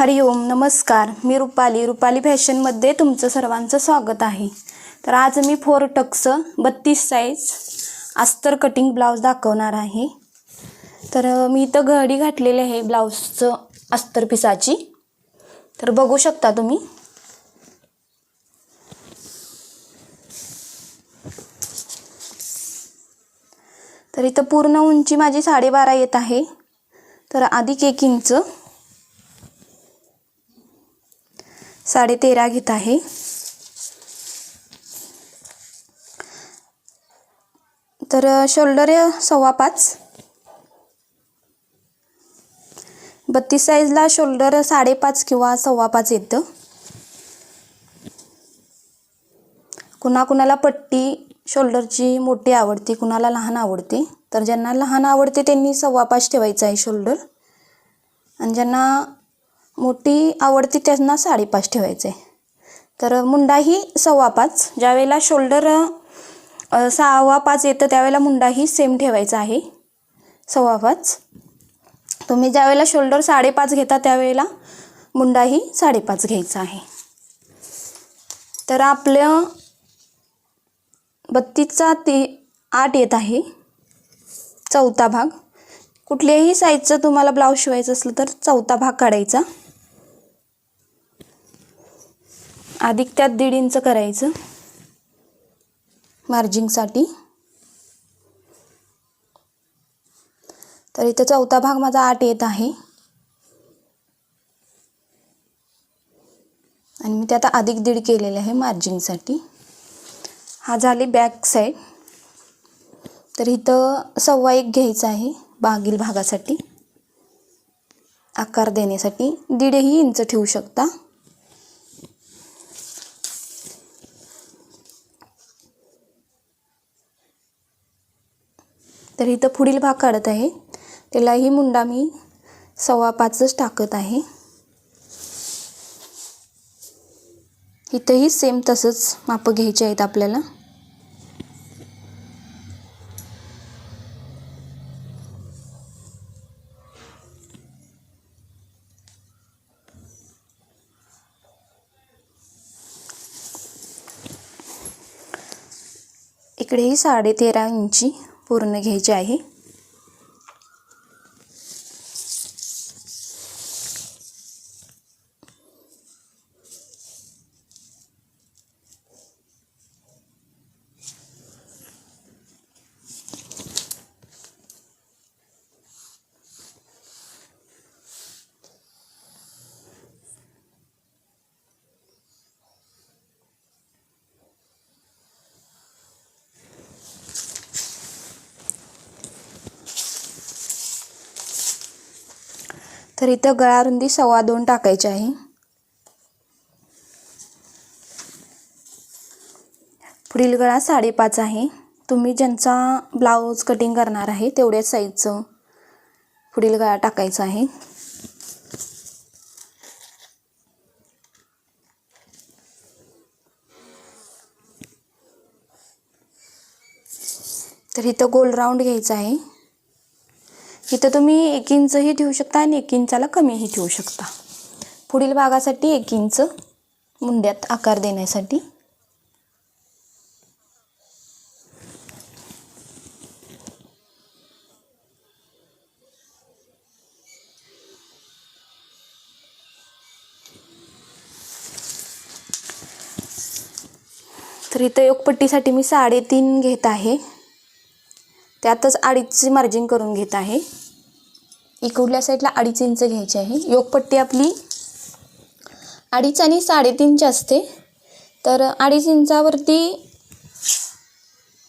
हरिओम नमस्कार. मी रुपाली फॅशनमध्ये तुमचं सर्वांचं स्वागत आहे. तर आज मी 4 टक्स 32 साईज अस्तर कटिंग ब्लाऊज दाखवणार आहे. तर मी इथं घडी घातलेली आहे ब्लाऊजचं अस्तर पिसाची. तर बघू शकता तुम्ही. तर इथं पूर्ण उंची माझी 12.5 येत आहे. तर अधिक 1 इंच 13.5 घेत आहे. तर शोल्डर 5.25. 32 साईजला शोल्डर 5.5 किंवा 5.25 येतं. कुणाला पट्टी शोल्डरची मोठी आवडते, कुणाला लहान आवडते. तर ज्यांना लहान आवडते त्यांनी 5.25 ठेवायचं आहे शोल्डर, आणि ज्यांना मोठी आवडते त्यांना 5.5 ठेवायचं आहे. तर मुंडाही 5.25. ज्यावेळेला शोल्डर 6.25 येतं त्यावेळेला मुंडाही सेम ठेवायचा आहे 5.25. तुम्ही ज्यावेळेला शोल्डर 5.5 घेता त्यावेळेला मुंडाही 5.5 घ्यायचा आहे. तर आपलं 32चा 8 येत आहे चौथा भाग. कुठल्याही साईजचं तुम्हाला ब्लाऊज शिवायचं असलं तर चौथा भाग काढायचा, अधिक त्यात 1.5 इंच करायचं मार्जिंगसाठी. तर इथं चौथा भाग माझा 8 येत आहे आणि मी त्यात अधिक 1.5 केलेले आहे मार्जिंगसाठी. हा झाली बॅक साईड. तर इथं 1.25 घ्यायचं आहे मागील भागासाठी, आकार देण्यासाठी 1.5 इंच ठेवू शकता. तर इथं पुढील भाग काढत आहे, त्यालाही मुंडा मी 5.25च टाकत आहे. इथंही सेम तसंच माप घ्यायचे आहेत आपल्याला. इकडेही 13.5 इंची पूर्ण घ्यायची आहे. तर इथं गळा रुंदी 2.25 टाकायची आहे. पुढील गळा 5.5 आहे. तुम्ही ज्यांचा ब्लाऊज कटिंग करणार आहे तेवढ्याच साईजचं पुढील गळा टाकायचा आहे. तर इथं गोल राऊंड घ्यायचा आहे. इथं तुम्ही 1 इंचही ठेवू शकता आणि 1 इंचाला कमीही ठेवू शकता. पुढील भागासाठी 1 इंच मुंड्यात आकार देण्यासाठी. तर इथं योकपट्टीसाठी मी 3.5 घेत आहे, त्यातच 2.5ची मार्जिन करून घेत आहे. इकडल्या साईडला 2.5 इंच घ्यायची आहे. योकपट्टी आपली 2.5 आणि 3.5ची असते. तर 2.5 इंचावरती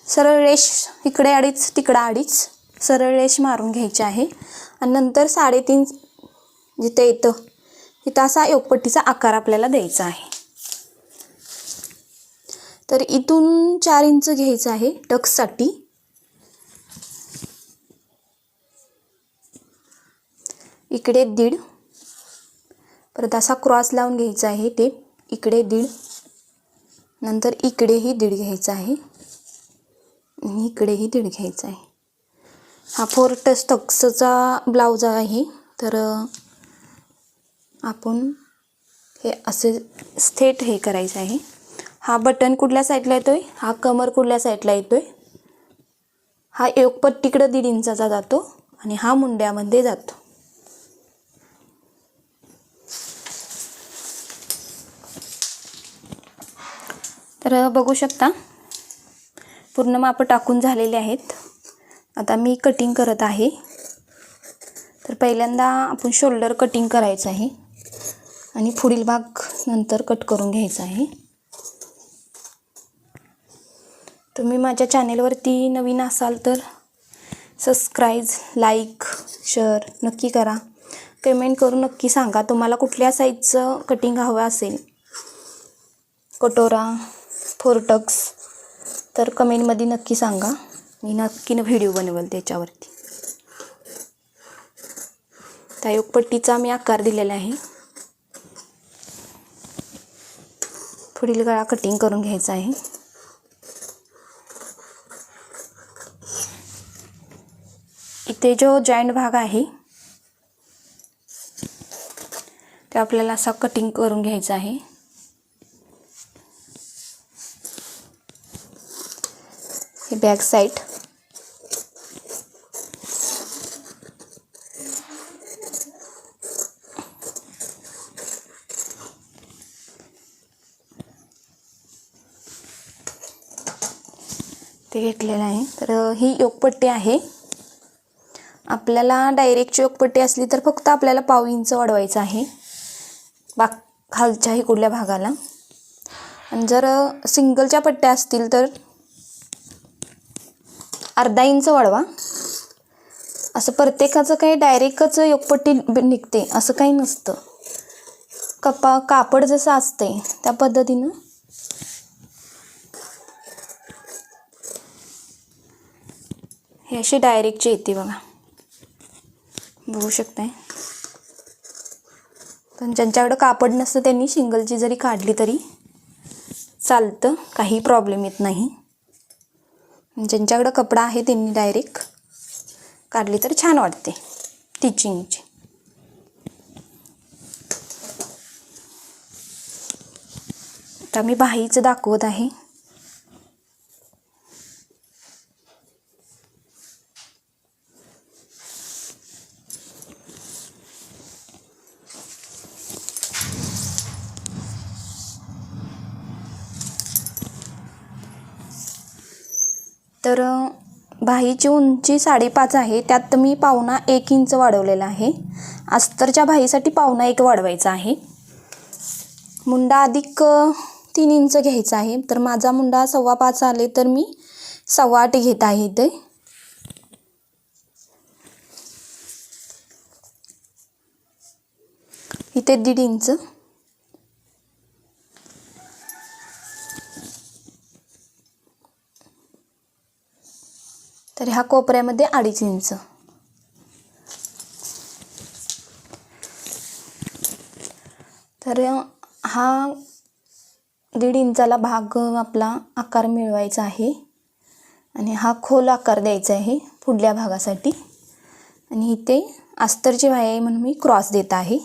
सरळ रेष, इकडे 2.5 तिकडं 2.5 सरळ रेष मारून घ्यायची आहे. आणि नंतर 3.5 जिथे येतं तिथं असा योकपट्टीचा आकार आपल्याला द्यायचा आहे. तर इथून 4 इंच घ्यायचं आहे टक्ससाठी. इकडे 1.5, परत असा क्रॉस लावून घ्यायचा आहे टेप. इकडे 1.5, नंतर इकडेही 1.5 घ्यायचा आहे आणि इकडेही 1.5 घ्यायचा आहे. हा 4 टक्सचा ब्लाऊज आहे. तर आपण हे असे थेट हे करायचं आहे. हा बटन कुठल्या साईडला येतोय, हा कमर कुठल्या साईडला येतोय, हा योगपट्टीकडे 1.5 इंचाचा जातो आणि हा मुंड्यामध्ये जातो. तर बघू शकता पूर्ण माप टाकून झालेले आहेत. आता मी कटिंग करत आहे. तर पहिल्यांदा आपण शोल्डर कटिंग करायचं आहे आणि पुढील भाग नंतर कट करून घ्यायचा आहे. तुम्ही माझ्या चॅनेलवरती नवीन असाल तर सबस्क्राईब, लाईक, शेअर नक्की करा. कमेंट करून नक्की सांगा तुम्हाला कुठल्या साईजचं कटिंग हवं असेल, कटोरा, फोरटक्स, तर कमेंटमध्ये नक्की सांगा. मी नक्की व्हिडिओ बनवेल त्याच्यावरती. त्या योगपट्टीचा मी आकार दिलेला आहे. पुढील गळा कटिंग करून घ्यायचा आहे. इथे जो जॉईंट भाग आहे ते आपल्याला असा कटिंग करून घ्यायचा आहे. हे बॅक साईड. ते घेतलेलं आहे. तर ही योगपट्टी आहे. आपल्याला डायरेक्टची योगपट्टी असली तर फक्त आपल्याला 1/2 इंच वाढवायचं आहे खालच्याही कुठल्या भागाला. आणि जर सिंगलच्या पट्ट्या असतील तर 1/2 इंच वाढवा. असं प्रत्येकाचं काही डायरेक्टच योगपट्टी निघते असं काही नसतं. कापड जसं असते त्या पद्धतीनं हे अशी डायरेक्टची येते बघा, बघू शकताय. पण ज्यांच्याकडं कापड नसतं त्यांनी सिंगलची जरी काढली तरी चालतं, काही प्रॉब्लेम येत नाही. ज्यांच्याकडं कपडा आहे त्यांनी डायरेक्ट काढली तर छान वाटते स्टिचिंगची. आता मी बाहीचं दाखवत आहे. तर बाहीची उंची 5.5 आहे. त्यात मी 1.25 इंच वाढवलेला आहे. अस्तरच्या बाहीसाठी 1.25 वाढवायचा आहे. मुंडा अधिक 3 इंच घ्यायचा आहे. तर माझा मुंडा 5.25 आले तर मी 8.25 घेत आहे. इथे 1.5 इंच. तर ह्या कोपऱ्यामध्ये 2.5 इंच. तर हा 1.5 इंचाला भाग आपला आकार मिळवायचा आहे आणि हा खोल आकार द्यायचा आहे पुढल्या भागासाठी. आणि इथे अस्तरची बाही आहे म्हणून मी क्रॉस देत आहे.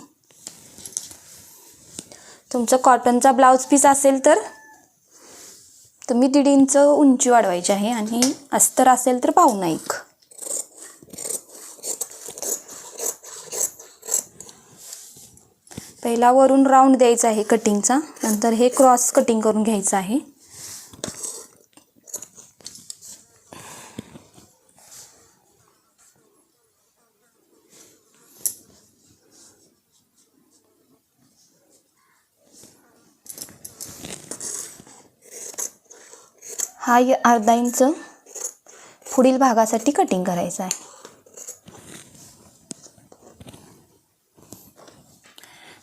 तुमचं कॉटनचा ब्लाऊज पीस असेल तर तुम्ही 1.5 इंच उंची वाढवायची आहे आणि अस्तर असेल तर 1.25. पहिला वरून राऊंड द्यायचा आहे कटिंगचा, नंतर हे क्रॉस कटिंग करून घ्यायचं आहे. हा 1/2 इंच पुढील भागासाठी कटिंग करायचा आहे.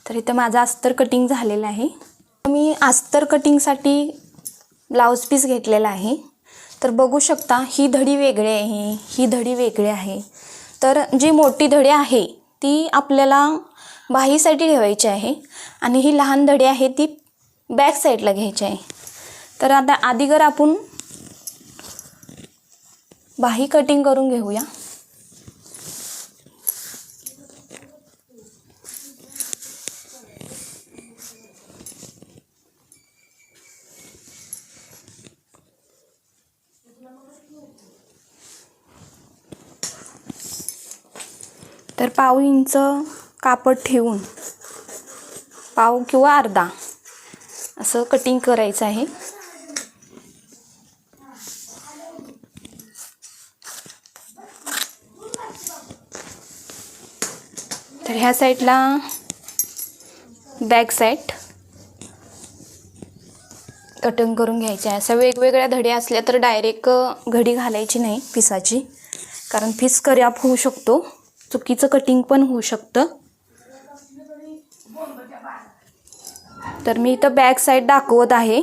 तर इथं माझा अस्तर कटिंग झालेला आहे. मी अस्तर कटिंगसाठी ब्लाऊज पीस घेतलेला आहे. तर बघू शकता ही धडी वेगळी आहे, ही धडी वेगळी आहे. तर जी मोठी धडी आहे ती आपल्याला बाहीसाठी ठेवायची आहे आणि ही लहान धडी आहे ती बॅक साईडला घ्यायची आहे. तर आता आधी आपण बाही कटिंग करून घेऊया. पाव इंच कापड ठेवून पाव किंवा अर्धा असं कटिंग करायचं आहे. तर ह्या साईडला बॅक साईड कटिंग करून घ्यायची आहे. असं वेगवेगळ्या धडी असल्या तर डायरेक्ट घडी घालायची नाही पिसाची, कारण पीस खराब होऊ शकतो, चुकीचं कटिंग पण होऊ शकतं. तर मी इथं बॅक साईड दाखवत आहे.